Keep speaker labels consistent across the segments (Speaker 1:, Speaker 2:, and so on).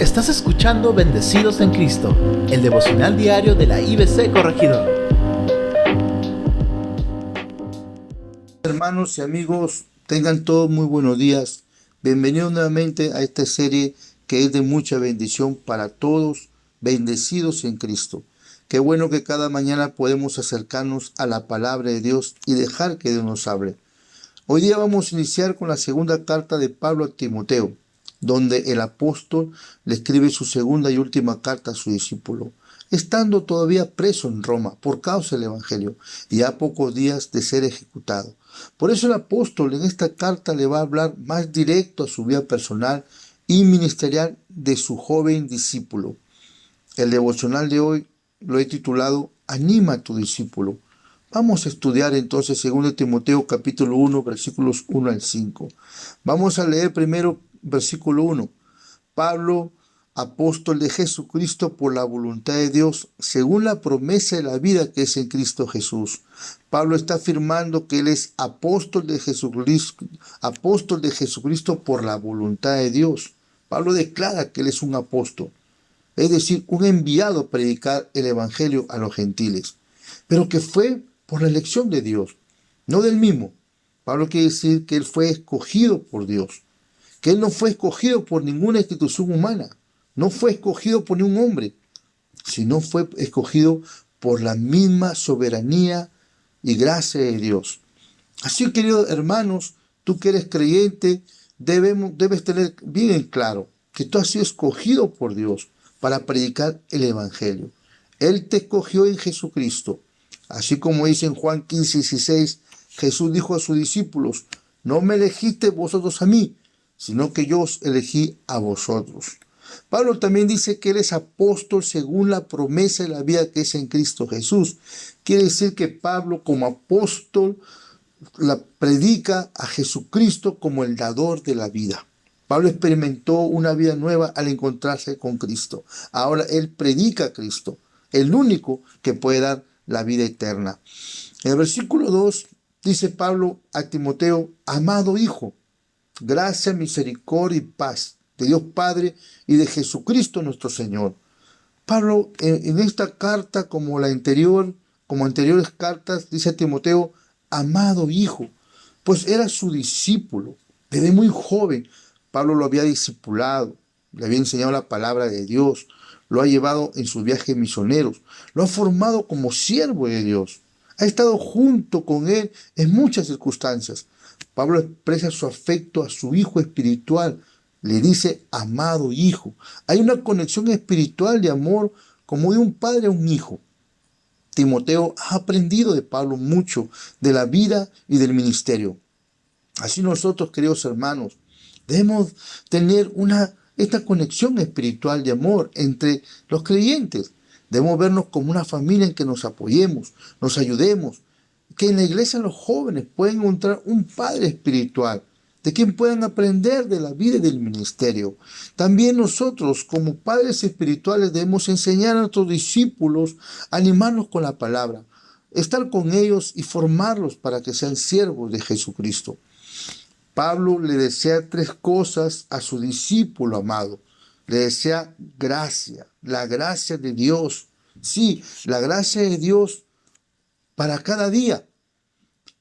Speaker 1: Estás escuchando Bendecidos en Cristo, el devocional diario de la IBC Corregidor.
Speaker 2: Hermanos y amigos, tengan todos muy buenos días. Bienvenidos nuevamente a esta serie que es de mucha bendición para todos, bendecidos en Cristo. Qué bueno que cada mañana podemos acercarnos a la palabra de Dios y dejar que Dios nos hable. Hoy día vamos a iniciar con la segunda carta de Pablo a Timoteo, donde el apóstol le escribe su segunda y última carta a su discípulo, estando todavía preso en Roma por causa del Evangelio y a pocos días de ser ejecutado. Por eso el apóstol en esta carta le va a hablar más directo a su vida personal y ministerial de su joven discípulo. El devocional de hoy lo he titulado Anima a tu discípulo. Vamos a estudiar entonces 2 Timoteo capítulo 1, versículos 1 al 5. Vamos a leer primero versículo 1. Pablo, apóstol de Jesucristo por la voluntad de Dios, según la promesa de la vida que es en Cristo Jesús. Pablo está afirmando que él es apóstol de Jesucristo por la voluntad de Dios. Pablo declara que él es un apóstol, es decir, un enviado a predicar el evangelio a los gentiles, pero que fue por la elección de Dios, no del mismo. Pablo quiere decir que él fue escogido por Dios, que él no fue escogido por ninguna institución humana, no fue escogido por ningún hombre, sino fue escogido por la misma soberanía y gracia de Dios. Así, queridos hermanos, tú que eres creyente, debes tener bien en claro que tú has sido escogido por Dios para predicar el evangelio. Él te escogió en Jesucristo. Así como dice en Juan 15:16, Jesús dijo a sus discípulos: no me elegiste vosotros a mí, sino que yo os elegí a vosotros. Pablo también dice que él es apóstol según la promesa de la vida que es en Cristo Jesús. Quiere decir que Pablo, como apóstol, predica a Jesucristo como el dador de la vida. Pablo experimentó una vida nueva al encontrarse con Cristo. Ahora él predica a Cristo, el único que puede dar la vida eterna. En el versículo 2 dice Pablo a Timoteo: amado hijo, gracia, misericordia y paz de Dios Padre y de Jesucristo nuestro Señor. Pablo en esta carta, como anteriores cartas, dice a Timoteo: amado hijo, pues era su discípulo. Desde muy joven Pablo lo había discipulado, le había enseñado la palabra de Dios, lo ha llevado en sus viajes misioneros, lo ha formado como siervo de Dios, ha estado junto con él en muchas circunstancias. Pablo expresa su afecto a su hijo espiritual, le dice amado hijo. Hay una conexión espiritual de amor como de un padre a un hijo. Timoteo ha aprendido de Pablo mucho de la vida y del ministerio. Así nosotros, queridos hermanos, debemos tener esta conexión espiritual de amor entre los creyentes. Debemos vernos como una familia en que nos apoyemos, nos ayudemos, que en la iglesia los jóvenes pueden encontrar un padre espiritual, de quien puedan aprender de la vida y del ministerio. También nosotros, como padres espirituales, debemos enseñar a nuestros discípulos, animarlos con la palabra, estar con ellos y formarlos para que sean siervos de Jesucristo. Pablo le desea tres cosas a su discípulo amado. Le desea gracia, la gracia de Dios. Sí, la gracia de Dios para cada día,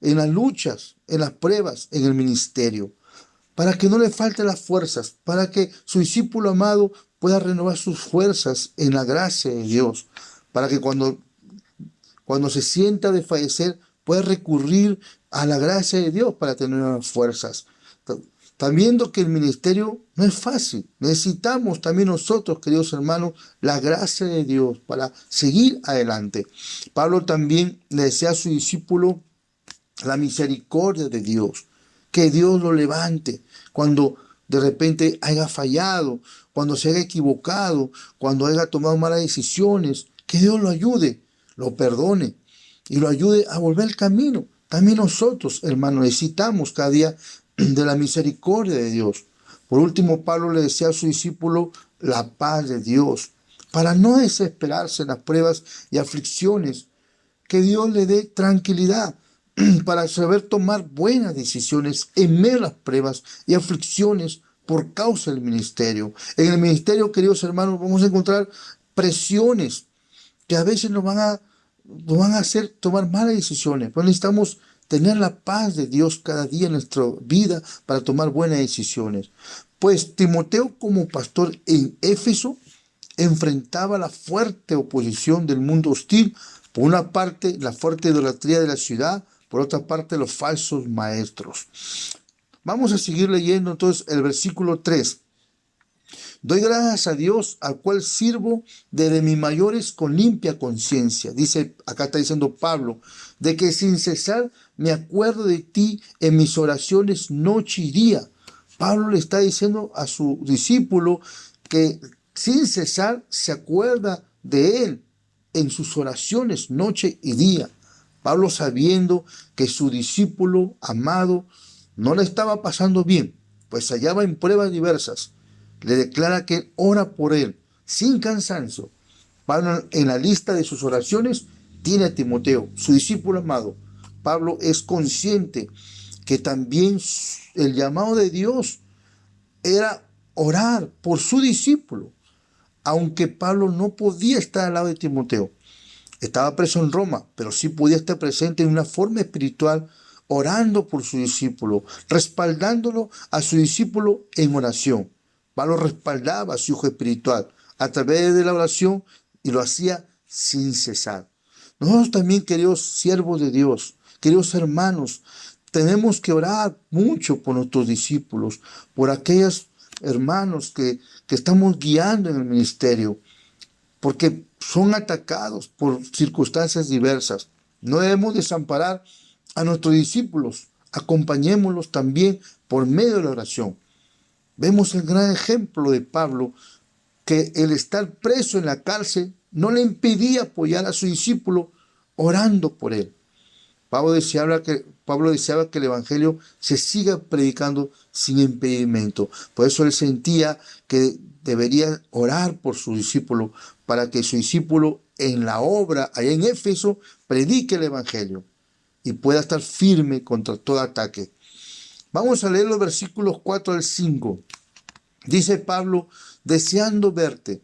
Speaker 2: en las luchas, en las pruebas, en el ministerio, para que no le falten las fuerzas, para que su discípulo amado pueda renovar sus fuerzas en la gracia de Dios, para que cuando se sienta de fallecer pueda recurrir a la gracia de Dios para tener nuevas fuerzas. Están viendo que el ministerio no es fácil. Necesitamos también nosotros, queridos hermanos, la gracia de Dios para seguir adelante. Pablo también le desea a su discípulo la misericordia de Dios, que Dios lo levante cuando de repente haya fallado, cuando se haya equivocado, cuando haya tomado malas decisiones, que Dios lo ayude, lo perdone y lo ayude a volver al camino. También nosotros, hermanos, necesitamos cada día de la misericordia de Dios. Por último, Pablo le desea a su discípulo la paz de Dios, para no desesperarse en las pruebas y aflicciones, que Dios le dé tranquilidad para saber tomar buenas decisiones en medio de las pruebas y aflicciones por causa del ministerio. En el ministerio, queridos hermanos, vamos a encontrar presiones que a veces nos van a hacer tomar malas decisiones. Pero necesitamos tener la paz de Dios cada día en nuestra vida para tomar buenas decisiones. Pues Timoteo, como pastor en Éfeso, enfrentaba la fuerte oposición del mundo hostil. Por una parte, la fuerte idolatría de la ciudad, por otra parte, los falsos maestros. Vamos a seguir leyendo entonces el versículo 3. Doy gracias a Dios, al cual sirvo desde mis mayores con limpia conciencia. Dice, acá está diciendo Pablo, de que sin cesar me acuerdo de ti en mis oraciones noche y día. Pablo le está diciendo a su discípulo que sin cesar se acuerda de él en sus oraciones noche y día. Pablo, sabiendo que su discípulo amado no le estaba pasando bien, pues se hallaba en pruebas diversas, le declara que él ora por él sin cansancio. Pablo, en la lista de sus oraciones, tiene a Timoteo, su discípulo amado. Pablo es consciente que también el llamado de Dios era orar por su discípulo, aunque Pablo no podía estar al lado de Timoteo. Estaba preso en Roma, pero sí podía estar presente en una forma espiritual, orando por su discípulo, respaldándolo a su discípulo en oración. Pablo respaldaba a su hijo espiritual a través de la oración y lo hacía sin cesar. Nosotros también, queridos siervos de Dios, queridos hermanos, tenemos que orar mucho por nuestros discípulos, por aquellos hermanos que estamos guiando en el ministerio, porque son atacados por circunstancias diversas. No debemos desamparar a nuestros discípulos, acompañémoslos también por medio de la oración. Vemos el gran ejemplo de Pablo, que el estar preso en la cárcel no le impedía apoyar a su discípulo orando por él. Pablo deseaba que el evangelio se siga predicando sin impedimento. Por eso él sentía que debería orar por su discípulo, para que su discípulo en la obra allá en Éfeso predique el evangelio y pueda estar firme contra todo ataque. Vamos a leer los versículos 4 al 5. Dice Pablo, deseando verte,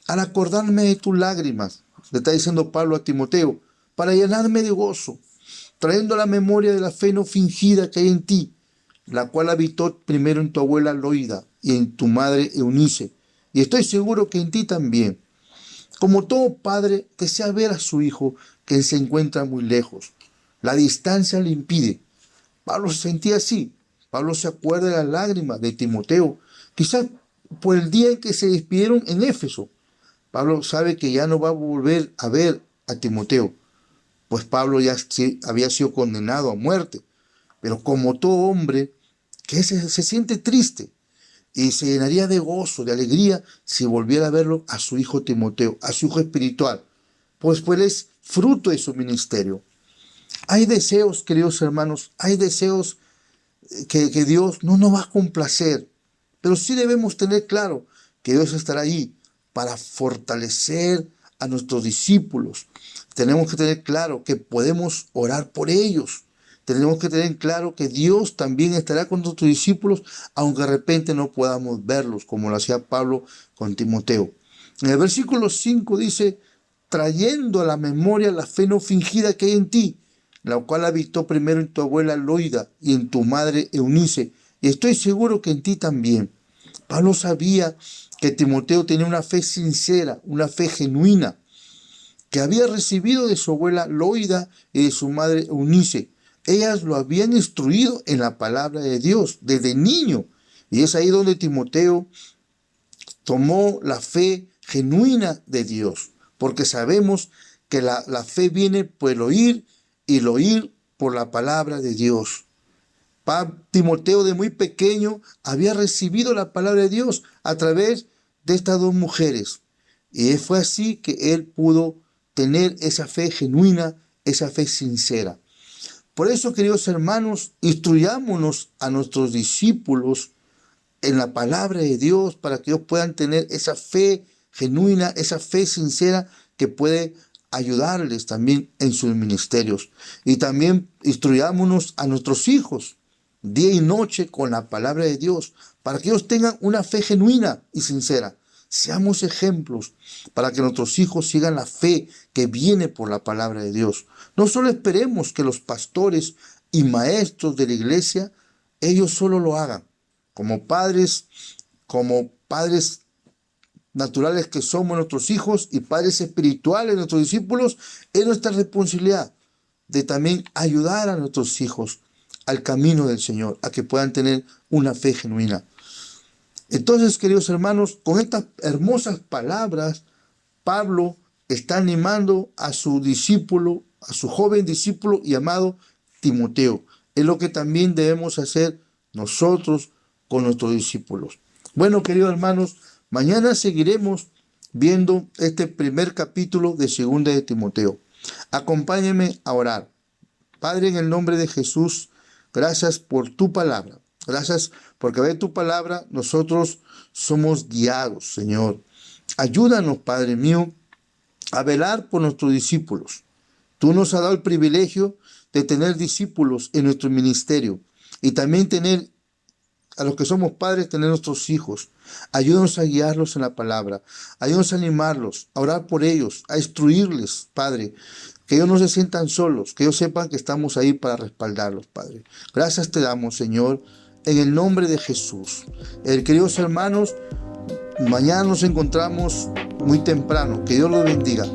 Speaker 2: al acordarme de tus lágrimas, le está diciendo Pablo a Timoteo, para llenarme de gozo, trayendo la memoria de la fe no fingida que hay en ti, la cual habitó primero en tu abuela Loida y en tu madre Eunice, y estoy seguro que en ti también. Como todo padre desea ver a su hijo que se encuentra muy lejos. La distancia le impide. Pablo se sentía así. Pablo se acuerda de las lágrimas de Timoteo, quizás por el día en que se despidieron en Éfeso. Pablo sabe que ya no va a volver a ver a Timoteo, pues Pablo ya había sido condenado a muerte. Pero como todo hombre que se siente triste, y se llenaría de gozo, de alegría, si volviera a verlo a su hijo Timoteo, a su hijo espiritual, pues él es fruto de su ministerio. Hay deseos, queridos hermanos, hay deseos que Dios no nos va a complacer, pero sí debemos tener claro que Dios estará ahí para fortalecer a nuestros discípulos. Tenemos que tener claro que podemos orar por ellos. Tenemos que tener claro que Dios también estará con nuestros discípulos, aunque de repente no podamos verlos, como lo hacía Pablo con Timoteo. En el versículo 5 dice, trayendo a la memoria la fe no fingida que hay en ti, la cual habitó primero en tu abuela Loida y en tu madre Eunice, y estoy seguro que en ti también. Pablo sabía que Timoteo tenía una fe sincera, una fe genuina, que había recibido de su abuela Loida y de su madre Eunice. Ellas lo habían instruido en la palabra de Dios desde niño. Y es ahí donde Timoteo tomó la fe genuina de Dios. Porque sabemos que la fe viene por el oír y el oír por la palabra de Dios. Timoteo de muy pequeño había recibido la palabra de Dios a través de estas dos mujeres. Y fue así que él pudo tener esa fe genuina, esa fe sincera. Por eso, queridos hermanos, instruyámonos a nuestros discípulos en la palabra de Dios para que ellos puedan tener esa fe genuina, esa fe sincera que puede ayudarles también en sus ministerios. Y también instruyámonos a nuestros hijos día y noche con la palabra de Dios, para que ellos tengan una fe genuina y sincera. Seamos ejemplos para que nuestros hijos sigan la fe que viene por la palabra de Dios. No solo esperemos que los pastores y maestros de la iglesia, ellos solo lo hagan. Como padres naturales que somos nuestros hijos y padres espirituales de nuestros discípulos, es nuestra responsabilidad de también ayudar a nuestros hijos al camino del Señor, a que puedan tener una fe genuina. Entonces, queridos hermanos, con estas hermosas palabras, Pablo está animando a su discípulo, a su joven discípulo y amado Timoteo. Es lo que también debemos hacer nosotros con nuestros discípulos. Bueno, queridos hermanos, mañana seguiremos viendo este primer capítulo de 2 de Timoteo. Acompáñenme a orar. Padre, en el nombre de Jesús, gracias por tu palabra. Gracias porque a ver tu palabra nosotros somos guiados, Señor. Ayúdanos, Padre mío, a velar por nuestros discípulos. Tú nos has dado el privilegio de tener discípulos en nuestro ministerio y también tener, a los que somos padres, tener nuestros hijos. Ayúdanos a guiarlos en la palabra. Ayúdanos a animarlos, a orar por ellos, a instruirles, Padre. Que ellos no se sientan solos, que ellos sepan que estamos ahí para respaldarlos, Padre. Gracias te damos, Señor, en el nombre de Jesús. Queridos hermanos, mañana nos encontramos muy temprano. Que Dios los bendiga.